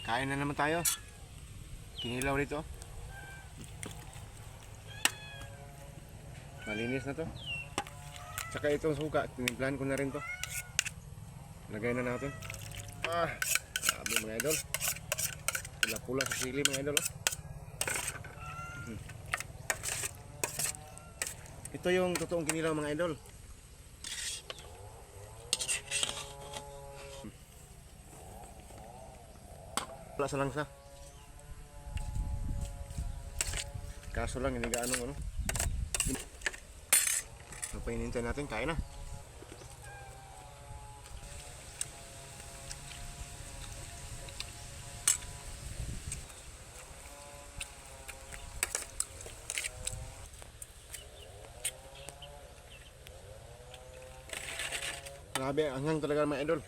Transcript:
Kain na naman tayo. Kinilaw dito. Malinis na to. Tsaka itong suka, tinimplahan ko na rin to. Lagay na natin. Sabi mga idol. Pula-pula sa sili mga idol. Ito yung totoong kinilaw mga idol. Wala sa langsa. Kaso lang hindi gaano ano. Ano pa hinintay natin? Kain na. Grabe, anghang talaga mga idol.